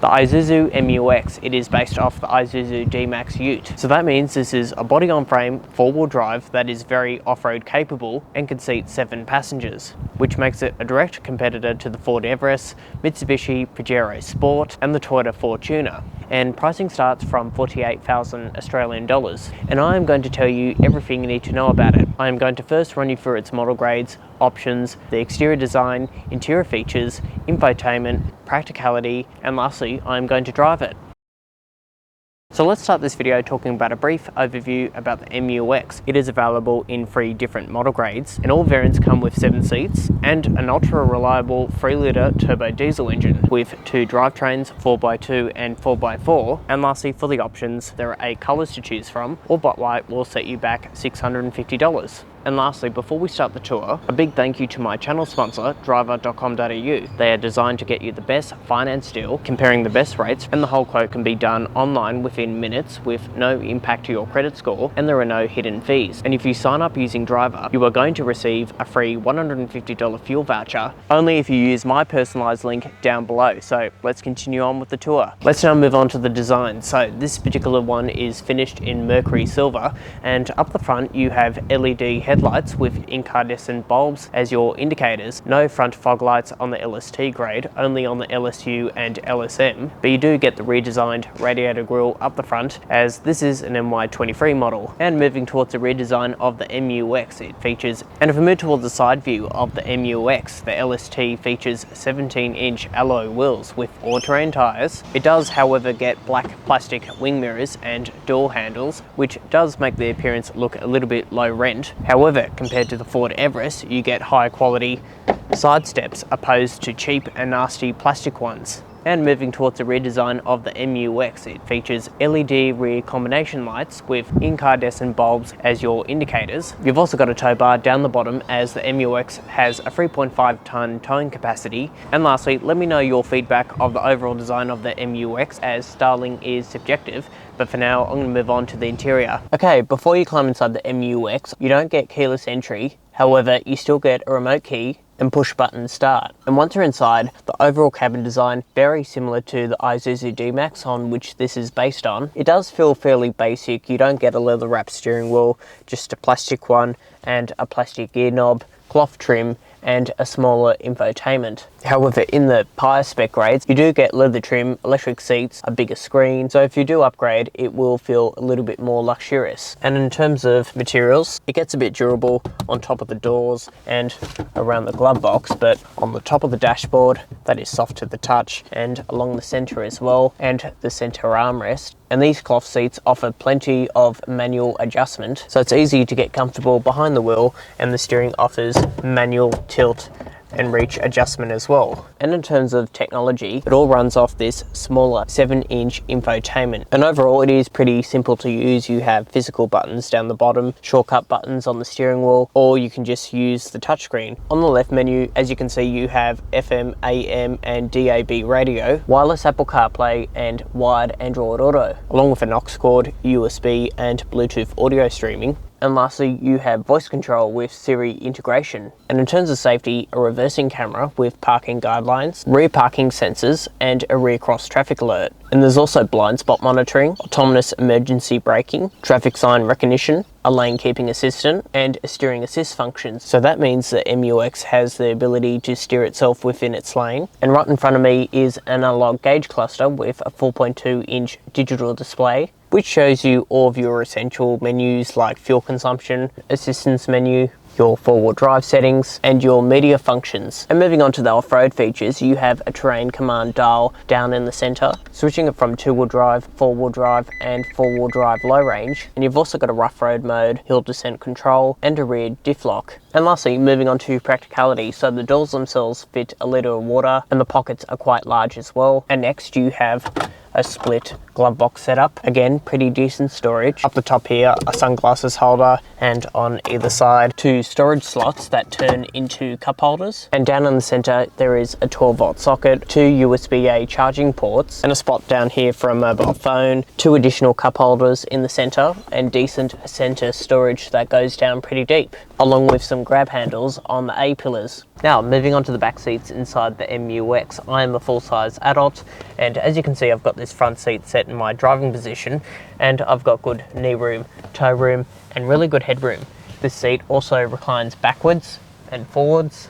The Isuzu MU-X, it is based off the Isuzu D-Max Ute. So that means this is a body-on-frame, four-wheel drive that is very off-road capable and can seat 7 passengers, which makes it a direct competitor to the Ford Everest, Mitsubishi Pajero Sport and the Toyota Fortuner. And pricing starts from 48,000 Australian dollars. And I am going to tell you everything you need to know about it. I am going to first run you through its model grades, options, the exterior design, interior features, infotainment, practicality, and lastly, I am going to drive it. So let's start this video talking about a brief overview about the MU-X. It is available in 3 different model grades, and all variants come with 7 seats and an ultra reliable 3-litre turbo diesel engine with 2 drivetrains, 4x2 and 4x4. And lastly, for the options, there are 8 colours to choose from. All but white will set you back $650. And lastly, before we start the tour, a big thank you to my channel sponsor, driver.com.au. They are designed to get you the best finance deal, comparing the best rates, and the whole quote can be done online within minutes with no impact to your credit score, and there are no hidden fees. And if you sign up using Driver, you are going to receive a free $150 fuel voucher, only if you use my personalized link down below. So let's continue on with the tour. Let's now move on to the design. So this particular one is finished in Mercury Silver, and up the front you have LED headlights with incandescent bulbs as your indicators. No front fog lights on the LST grade, only on the LSU and LS-M, but you do get the redesigned radiator grille up the front, as this is an MY23 model. And moving towards the redesign of the MU-X, it features, and if we move towards the side view of the MU-X, the LST features 17-inch alloy wheels with all-terrain tyres. It does, however, get black plastic wing mirrors and door handles, which does make the appearance look a little bit low rent. However, compared to the Ford Everest, you get high quality side steps opposed to cheap and nasty plastic ones. And moving towards the redesign of the MU-X, it features LED rear combination lights with incandescent bulbs as your indicators. You've also got a tow bar down the bottom, as the MU-X has a 3.5 tonne towing capacity. And lastly, let me know your feedback of the overall design of the MU-X, as styling is subjective. But for now, I'm going to move on to the interior. Okay, before you climb inside the MU-X, you don't get keyless entry. However, you still get a remote key and push button start. And once you're inside, the overall cabin design, very similar to the Isuzu D-Max on which this is based on. It does feel fairly basic. You don't get a leather wrapped steering wheel, just a plastic one and a plastic gear knob, cloth trim, and a smaller infotainment. However, in the higher spec grades, you do get leather trim, electric seats, a bigger screen, so if you do upgrade, it will feel a little bit more luxurious. And in terms of materials, it gets a bit durable on top of the doors and around the glove box, but on the top of the dashboard, that is soft to the touch, and along the center as well, and the center armrest. And these cloth seats offer plenty of manual adjustment, so it's easy to get comfortable behind the wheel, and the steering offers manual tilt and reach adjustment as well. And in terms of technology, it all runs off this smaller 7-inch infotainment. And overall, it is pretty simple to use. You have physical buttons down the bottom, shortcut buttons on the steering wheel, or you can just use the touchscreen. On the left menu, as you can see, you have FM, AM and DAB radio, wireless Apple CarPlay and wired Android Auto, along with an aux cord, USB and Bluetooth audio streaming. And lastly, you have voice control with Siri integration. And in terms of safety, a reversing camera with parking guidelines, rear parking sensors, and a rear cross traffic alert. And there's also blind spot monitoring, autonomous emergency braking, traffic sign recognition, a lane keeping assistant, and a steering assist functions. So that means the MU-X has the ability to steer itself within its lane. And right in front of me is an analog gauge cluster with a 4.2-inch digital display, which shows you all of your essential menus like fuel consumption, assistance menu, your 4-wheel drive settings, and your media functions. And moving on to the off-road features, you have a terrain command dial down in the center, switching it from 2-wheel drive, 4-wheel drive, and 4-wheel drive low range. And you've also got a rough road mode, hill descent control, and a rear diff lock. And lastly, moving on to practicality, so the doors themselves fit a litre of water, and the pockets are quite large as well. And next you have a split glove box setup. Again, pretty decent storage. Up the top here, a sunglasses holder, and on either side, 2 storage slots that turn into cup holders. And down in the center, there is a 12-volt socket, 2 USB-A charging ports, and a spot down here for a mobile phone, 2 additional cup holders in the center, and decent center storage that goes down pretty deep, along with some grab handles on the A-pillars. Now, moving on to the back seats inside the MU-X, I am a full-size adult, and as you can see, I've got this front seat set in my driving position, and I've got good knee room, toe room, and really good headroom. This seat also reclines backwards and forwards,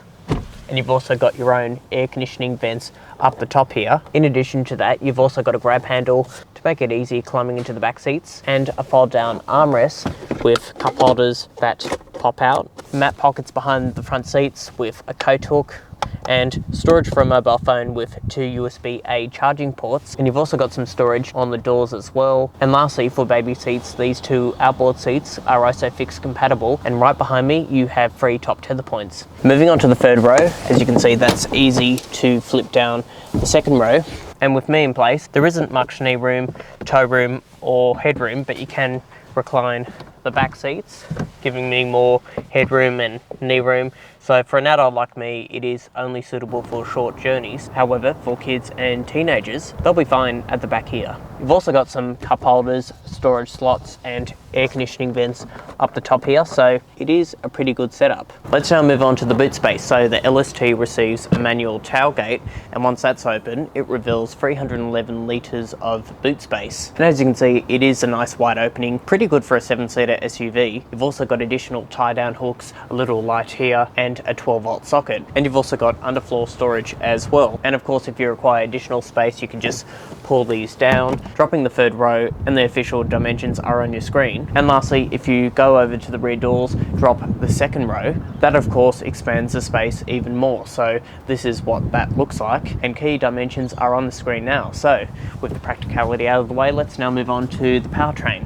and you've also got your own air conditioning vents up the top here. In addition to that, you've also got a grab handle to make it easy climbing into the back seats, and a fold-down armrest with cup holders that pop out, mat pockets behind the front seats with a coat hook, and storage for a mobile phone with 2 USB-A charging ports, and you've also got some storage on the doors as well. And lastly, for baby seats, these 2 outboard seats are ISOFIX compatible, and right behind me you have 3 top tether points. Moving on to the third row, as you can see, that's easy to flip down the second row, and with me in place there isn't much knee room, toe room or headroom, but you can recline the back seats, giving me more headroom and knee room. So for an adult like me, it is only suitable for short journeys. However, for kids and teenagers, they'll be fine at the back here. You've also got some cup holders, storage slots, and air conditioning vents up the top here, so it is a pretty good setup. Let's now move on to the boot space. So the LST receives a manual tailgate, and once that's open, it reveals 311 litres of boot space. And as you can see, it is a nice wide opening, pretty good for a 7-seater SUV. You've also got additional tie-down hooks, a little light here, and a 12-volt socket. And you've also got underfloor storage as well. And of course, if you require additional space, you can just pull these down, dropping the third row, and the official dimensions are on your screen. And lastly, if you go over to the rear doors, drop the second row, that of course expands the space even more. So this is what that looks like, and key dimensions are on the screen now. So with the practicality out of the way, let's now move on to the powertrain.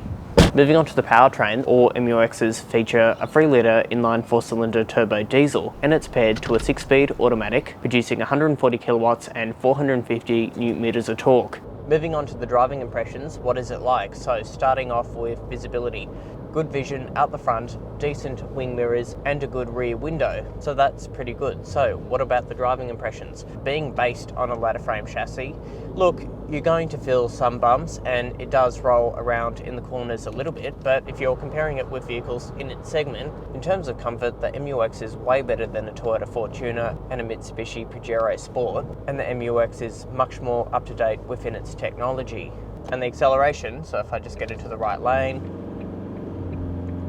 Moving on to the powertrain, all MU-X's feature a 3-litre inline 4-cylinder turbo diesel, and it's paired to a 6-speed automatic, producing 140 kilowatts and 450 newton meters of torque. Moving on to the driving impressions, what is it like? So starting off with visibility. Good vision out the front, decent wing mirrors, and a good rear window. So that's pretty good. So what about the driving impressions? Being based on a ladder frame chassis, look, you're going to feel some bumps, and it does roll around in the corners a little bit, but if you're comparing it with vehicles in its segment, in terms of comfort, the MU-X is way better than a Toyota Fortuner and a Mitsubishi Pajero Sport, and the MU-X is much more up to date within its technology. And the acceleration, so if I just get into the right lane,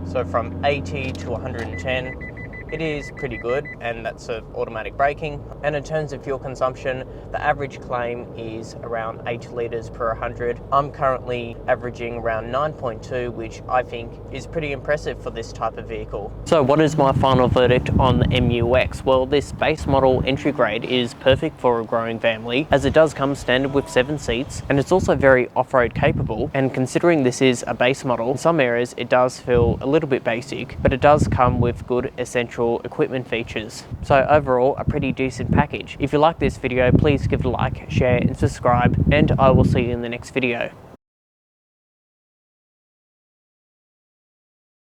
so from 80 to 110, it is pretty good, and that's automatic braking. And in terms of fuel consumption, the average claim is around 8 litres per 100. I'm currently averaging around 9.2, which I think is pretty impressive for this type of vehicle. So what is my final verdict on the MU-X? Well, this base model entry grade is perfect for a growing family, as it does come standard with 7 seats, and it's also very off-road capable. And considering this is a base model, in some areas it does feel a little bit basic, but it does come with good essential equipment features. So overall, a pretty decent package. If you like this video, please give it a like, share and subscribe, and I will see you in the next video.